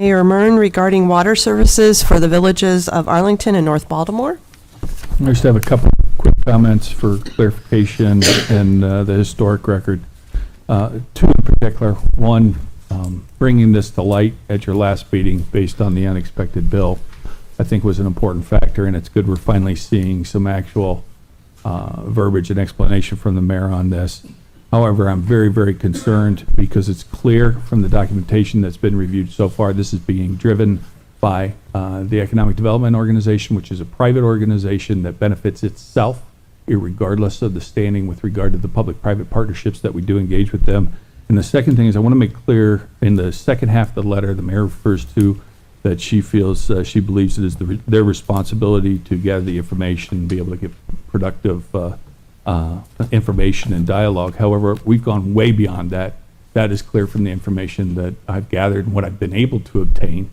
Mayor Muryn regarding water services for the villages of Arlington and North Baltimore. I just have a couple quick comments for clarification and the historic record. Two in particular. One, bringing this to light at your last meeting based on the unexpected bill, I think was an important factor, and it's good we're finally seeing some actual verbiage and explanation from the mayor on this. However, I'm very, very concerned because it's clear from the documentation that's been reviewed so far, this is being driven by the Economic Development Organization, which is a private organization that benefits itself, irregardless of the standing with regard to the public-private partnerships that we do engage with them. And the second thing is I want to make clear in the second half of the letter, the mayor refers to that she feels, she believes it is their responsibility to gather the information and be able to give productive information and dialogue. However, we've gone way beyond that. That is clear from the information that I've gathered and what I've been able to obtain.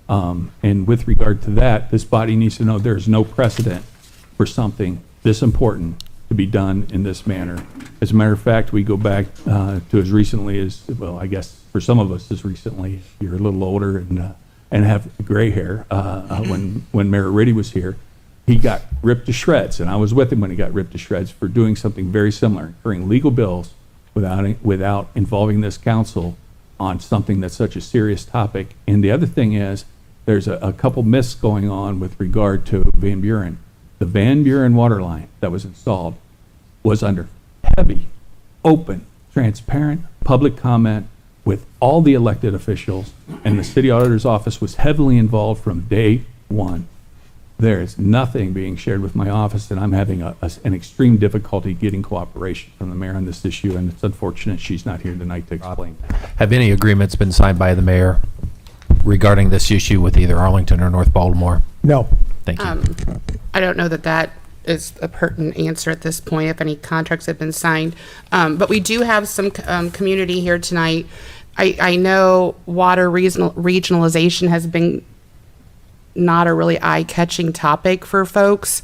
And with regard to that, this body needs to know there is no precedent for something this important to be done in this manner. As a matter of fact, we go back to as recently as, well, I guess for some of us as recently, you're a little older and have gray hair. When Mayor Riddy was here, he got ripped to shreds, and I was with him when he got ripped to shreds for doing something very similar, incurring legal bills without involving this council on something that's such a serious topic. And the other thing is, there's a couple myths going on with regard to Van Buren. The Van Buren water line that was installed was under heavy, open, transparent public comment with all the elected officials, and the city auditor's office was heavily involved from day one. There is nothing being shared with my office, and I'm having an extreme difficulty getting cooperation from the mayor on this issue, and it's unfortunate she's not here tonight to explain. Have any agreements been signed by the mayor regarding this issue with either Arlington or North Baltimore? No. Thank you. I don't know that is a pertinent answer at this point, if any contracts have been signed. But we do have some community here tonight. I know water regionalization has been not a really eye-catching topic for folks.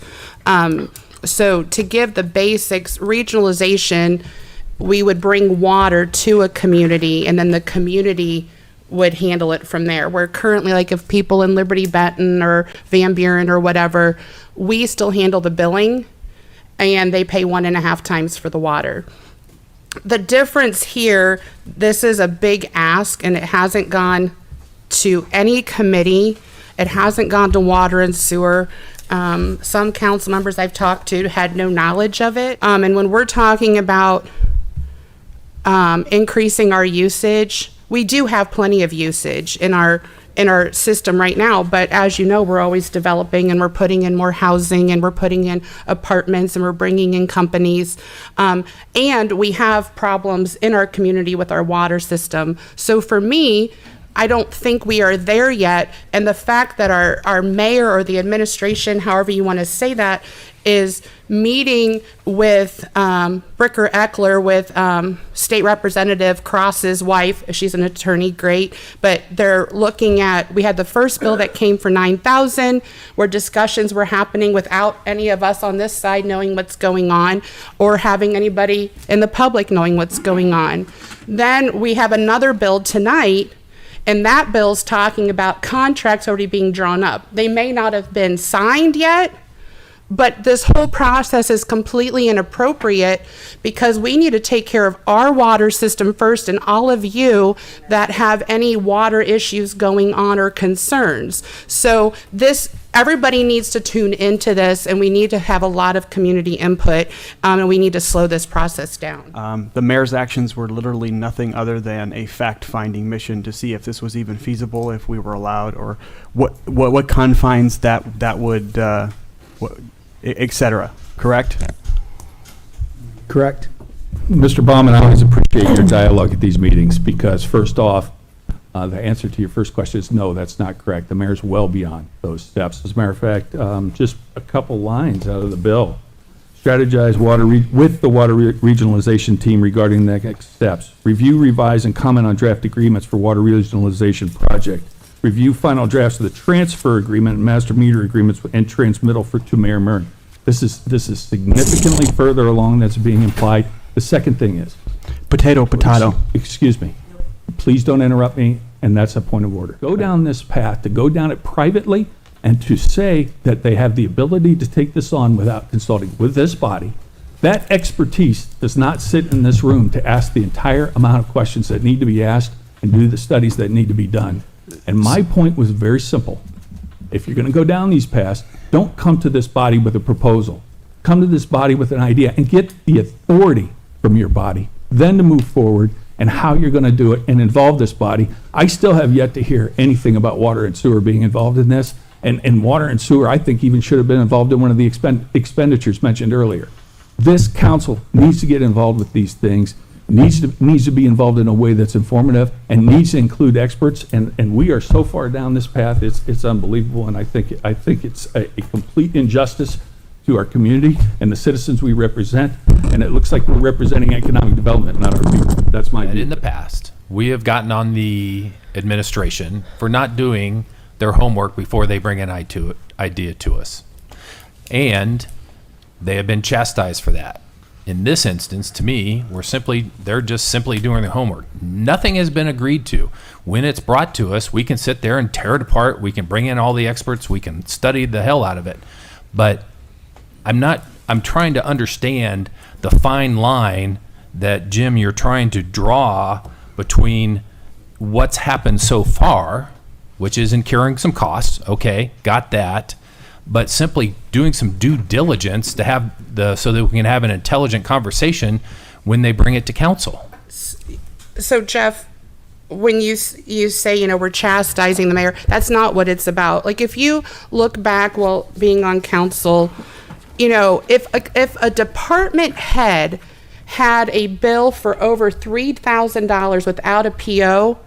So to give the basics, regionalization, we would bring water to a community and then the community would handle it from there. Where currently, like if people in Liberty Benton or Van Buren or whatever, we still handle the billing and they pay 1.5 times for the water. The difference here, this is a big ask and it hasn't gone to any committee. It hasn't gone to water and sewer. Some council members I've talked to had no knowledge of it. And when we're talking about increasing our usage, we do have plenty of usage in our system right now, but as you know, we're always developing and we're putting in more housing and we're putting in apartments and we're bringing in companies. And we have problems in our community with our water system. So for me, I don't think we are there yet. And the fact that our mayor or the administration, however you want to say that, is meeting with Bricker Eckler, with State Representative Cross's wife. She's an attorney, great. But they're looking at, we had the first bill that came for $9,000, where discussions were happening without any of us on this side knowing what's going on or having anybody in the public knowing what's going on. Then we have another bill tonight, and that bill's talking about contracts already being drawn up. They may not have been signed yet, but this whole process is completely inappropriate because we need to take care of our water system first, and all of you that have any water issues going on or concerns. So everybody needs to tune into this, and we need to have a lot of community input, and we need to slow this process down. The mayor's actions were literally nothing other than a fact-finding mission to see if this was even feasible, if we were allowed, or what confines that would, et cetera. Correct? Correct. Mr. Bauman, I always appreciate your dialogue at these meetings because first off, the answer to your first question is no, that's not correct. The mayor's well beyond those steps. As a matter of fact, just a couple lines out of the bill. Strategize with the water regionalization team regarding the next steps. Review, revise, and comment on draft agreements for water regionalization project. Review final drafts of the transfer agreement and master meter agreements and transmittal to Mayor Muryn. This is significantly further along that's being implied. The second thing is Potato. excuse me. Please don't interrupt me. and that's a point of order. Go down this path, to go down it privately, and to say that they have the ability to take this on without consulting with this body. That expertise does not sit in this room to ask the entire amount of questions that need to be asked and do the studies that need to be done. And my point was very simple. If you're going to go down these paths, don't come to this body with a proposal. Come to this body with an idea and get the authority from your body, then to move forward and how you're going to do it and involve this body. I still have yet to hear anything about water and sewer being involved in this. And water and sewer, I think, even should have been involved in one of the expenditures mentioned earlier. This council needs to get involved with these things, needs to be involved in a way that's informative, and needs to include experts. And we are so far down this path, it's unbelievable. And I think it's a complete injustice to our community and the citizens we represent. And it looks like we're representing economic development, not our people. That's my And view. in the past, we have gotten on the administration for not doing their homework before they bring an idea to us. And they have been chastised for that. In this instance, to me, they're just simply doing their homework. Nothing has been agreed to. When it's brought to us, we can sit there and tear it apart. We can bring in all the experts. We can study the hell out of it. But I'm trying to understand the fine line that, Jim, you're trying to draw between what's happened so far, which is incurring some costs. Okay, got that. But simply doing some due diligence to have so that we can have an intelligent conversation when they bring it to council. So Jeff, when you say, we're chastising the mayor, that's not what it's about. Like, if you look back while being on council, if a department head had a bill for over $3,000 without a PO,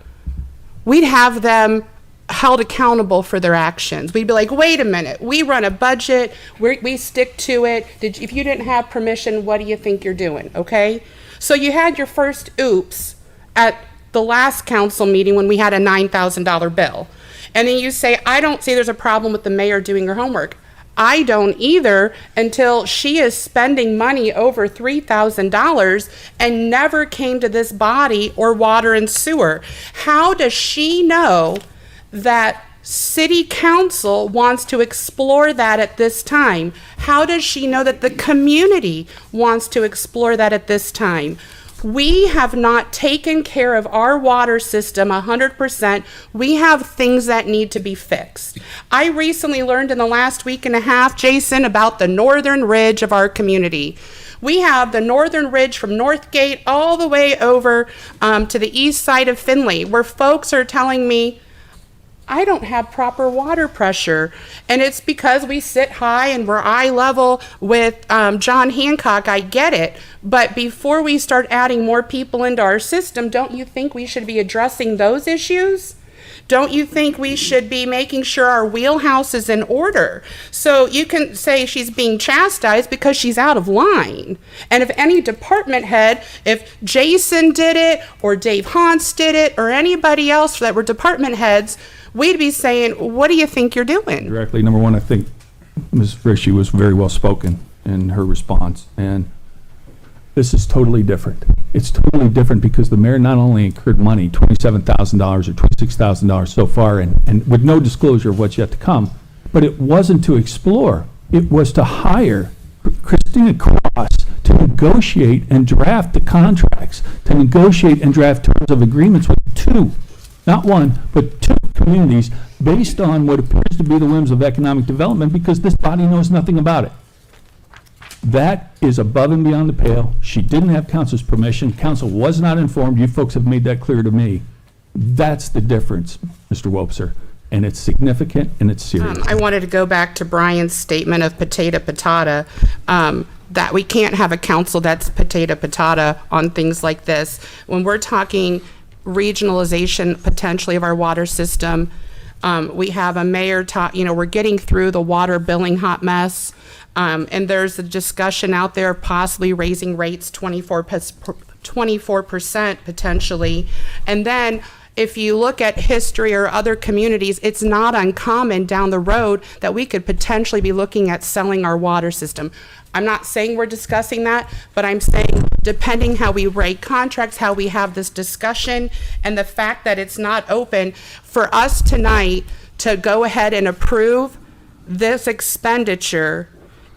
we'd have them held accountable for their actions. We'd be like, wait a minute, we run a budget, we stick to it. If you didn't have permission, what do you think you're doing? Okay? So you had your first oops at the last council meeting when we had a $9,000 bill. And then you say, I don't see there's a problem with the mayor doing her homework. I don't either, until she is spending money over $3,000 and never came to this body or water and sewer. How does she know that city council wants to explore that at this time? How does she know that the community wants to explore that at this time? We have not taken care of our water system 100%. We have things that need to be fixed. I recently learned in the last week and a half, Jason, about the northern ridge of our community. We have the northern ridge from Northgate all the way over to the east side of Findlay, where folks are telling me, I don't have proper water pressure. And it's because we sit high and we're eye level with John Hancock. I get it. But before we start adding more people into our system, don't you think we should be addressing those issues? Don't you think we should be making sure our wheelhouse is in order? So you can say she's being chastised because she's out of line. And if any department head, if Jason did it or Dave Hans did it or anybody else that were department heads, we'd be saying, what do you think you're doing? Directly, number one, I think Ms. Frische was very well spoken in her response. And this is totally different. It's totally different because the mayor not only incurred money, $27,000 or $26,000 so far, and with no disclosure of what's yet to come, but it wasn't to explore. It was to hire Christina Cross to negotiate and draft the contracts, to negotiate and draft terms of agreements with two, not one, but two communities based on what appears to be the whims of economic development, because this body knows nothing about it. That is above and beyond the pale. She didn't have council's permission. Council was not informed. You folks have made that clear to me. That's the difference, Mr. Wobser, and it's significant and it's serious. I wanted to go back to Brian's statement of potato patata, that we can't have a council that's potato patata on things like this. When we're talking regionalization potentially of our water system, we have a mayor we're getting through the water billing hot mess, and there's a discussion out there of possibly raising rates 24% potentially, and then if you look at history or other communities, it's not uncommon down the road that we could potentially be looking at selling our water system. I'm not saying we're discussing that, but I'm saying depending how we write contracts, how we have this discussion, and the fact that it's not open, for us tonight to go ahead and approve this expenditure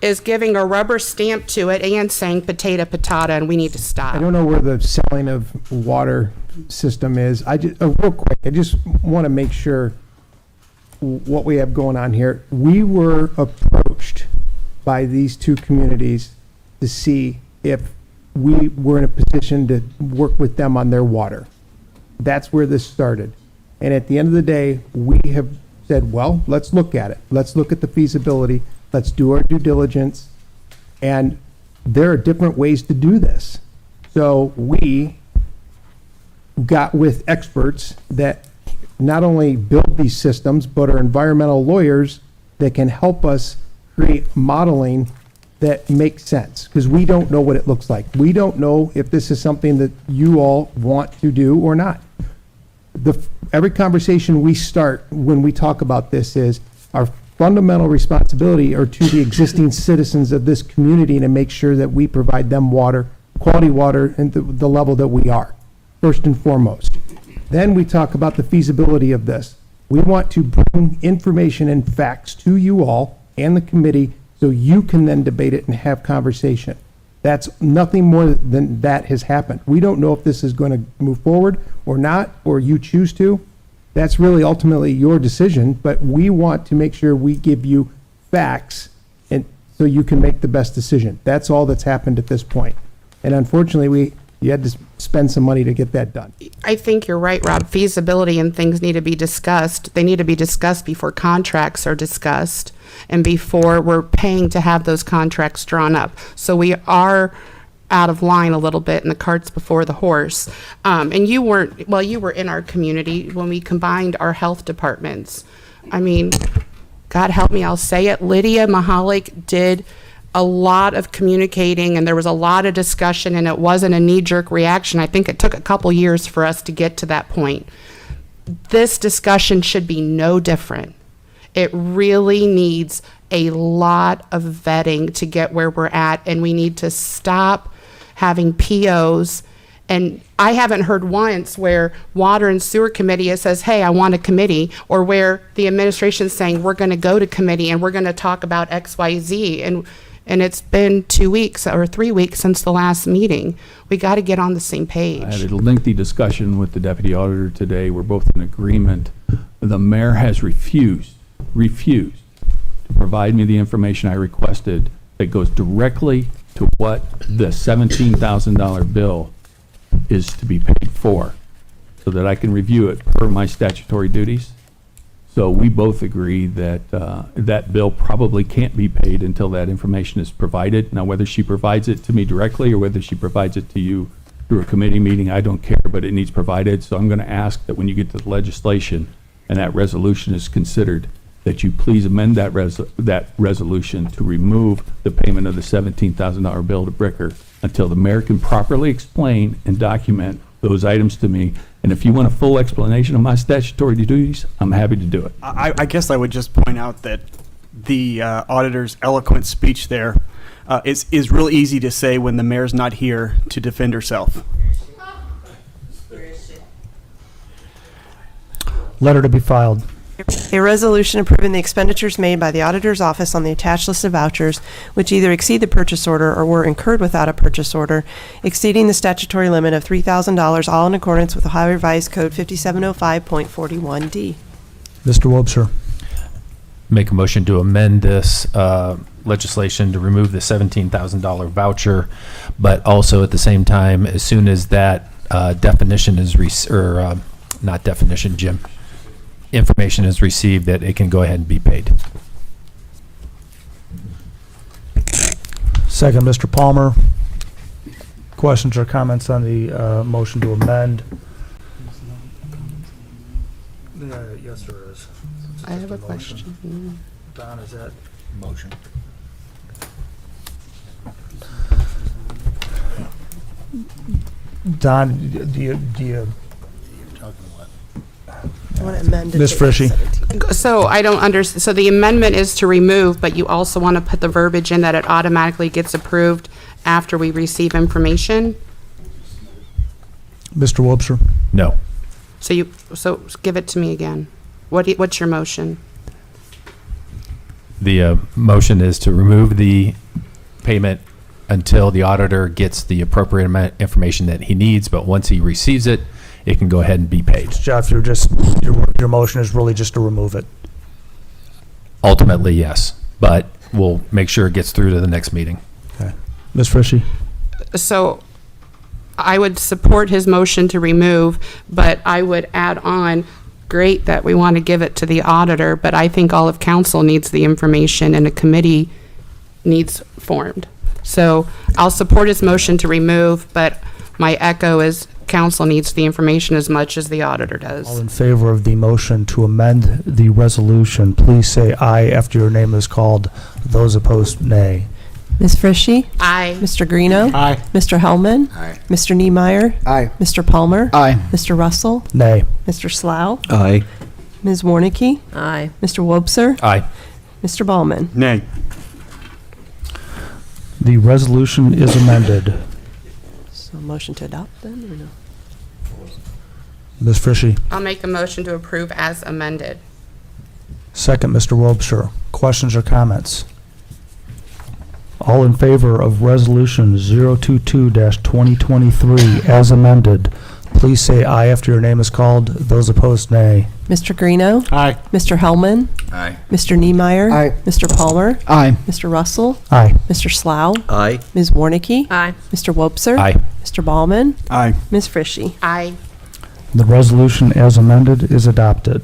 is giving a rubber stamp to it and saying potato, patata, and we need to stop. I don't know where the selling of water system is. I just, real quick, I just want to make sure what we have going on here. We were approached by these two communities to see if we were in a position to work with them on their water. That's where this started. And at the end of the day, we have said, well, let's look at it. Let's look at the feasibility. Let's do our due diligence. And there are different ways to do this. So we got with experts that not only build these systems, but are environmental lawyers that can help us create modeling that makes sense, because we don't know what it looks like. We don't know if this is something that you all want to do or not. Every conversation we start when we talk about this is our fundamental responsibility are to the existing citizens of this community, and to make sure that we provide them water, quality water, and the level that we are, first and foremost. Then we talk about the feasibility of this. We want to bring information and facts to you all and the committee so you can then debate it and have conversation. That's nothing more than that has happened. We don't know if this is going to move forward or not, or you choose to. That's really ultimately your decision, but we want to make sure we give you facts and so you can make the best decision. That's all that's happened at this point. And unfortunately, you had to spend some money to get that done. I think you're right, Rob. Feasibility and things need to be discussed. They need to be discussed before contracts are discussed and before we're paying to have those contracts drawn up. So we are out of line a little bit, and the cart's before the horse. And you weren't, well, you were in our community when we combined our health departments. I mean, God help me, I'll say it, Lydia Mahalik did a lot of communicating, and there was a lot of discussion, and it wasn't a knee-jerk reaction. I think it took a couple years for us to get to that point. This discussion should be no different. It really needs a lot of vetting to get where we're at, and we need to stop having POs. And I haven't heard once where Water and Sewer Committee says, hey, I want a committee, or where the administration's saying, we're going to go to committee and we're going to talk about X, Y, Z. And it's been 2 weeks or 3 weeks since the last meeting. We got to get on the same page. I had a lengthy discussion with the deputy auditor today. We're both in agreement. The mayor has refused to provide me the information I requested that goes directly to what the $17,000 bill is to be paid for, so that I can review it per my statutory duties. So we both agree that that bill probably can't be paid until that information is provided. Now, whether she provides it to me directly or whether she provides it to you through a committee meeting, I don't care, but it needs provided. So I'm going to ask that when you get to the legislation and that resolution is considered, that you please amend that resolution to remove the payment of the $17,000 bill to Bricker until the mayor can properly explain and document those items to me. And if you want a full explanation of my statutory duties, I'm happy to do it. I guess I would just point out that the auditor's eloquent speech there is real easy to say when the mayor's not here to defend herself. Letter to be filed. A resolution approving the expenditures made by the auditor's office on the attached list of vouchers, which either exceed the purchase order or were incurred without a purchase order, exceeding the statutory limit of $3,000, all in accordance with Ohio Revised Code 5705.41D. Mr. Wobser. Make a motion to amend this legislation to remove the $17,000 voucher, but also at the same time, as soon as that definition is, not definition, Jim, information is received, that it can go ahead and be paid. Second, Mr. Palmer. Questions or comments on the motion to amend? Yes, there is. I have a question. Don, is that motion? Don, do you So I want to amend it Ms. to Frische. 8/17. So I don't so the amendment is to remove, but you also want to put the verbiage in that it automatically gets approved after we receive information? Mr. Wobser? No. So give it to me again. What's your motion? The motion is to remove the payment until the auditor gets the appropriate amount information that he needs, but once he receives it, it can go ahead and be paid. Jeff, your motion is really just to remove it. Ultimately, yes, but we'll make sure it gets through to the next meeting. Ms. Frische? So I would support his motion to remove, but I would add on, great that we want to give it to the auditor, but I think all of council needs the information and a committee needs formed. So I'll support his motion to remove, but my echo is council needs the information as much as the auditor All does. in favor of the motion to amend the resolution, please say aye after your name is called. Those opposed, nay. Ms. Frische? Aye. Mr. Greeno? Aye. Mr. Hellman? Aye. Mr. Niemeyer? Aye. Mr. Palmer? Aye. Mr. Russell? Nay. Mr. Slough? Aye. Ms. Warnicki? Aye. Mr. Wobser? Aye. Mr. Bauman? Nay. The resolution is amended. So motion to adopt then, or no? Ms. Frische? I'll make a motion to approve as amended. Second, Mr. Wobser. Questions or comments? All in favor of Resolution 022-2023 as amended, please say aye after your name is called. Those opposed, nay. Mr. Greeno? Aye. Mr. Hellman? Aye. Mr. Niemeyer? Aye. Mr. Palmer? Aye. Mr. Russell? Aye. Mr. Slough? Aye. Ms. Warnicki? Aye. Mr. Wobser? Aye. Mr. Bauman? Aye. Ms. Frische? Aye. The resolution as amended is adopted.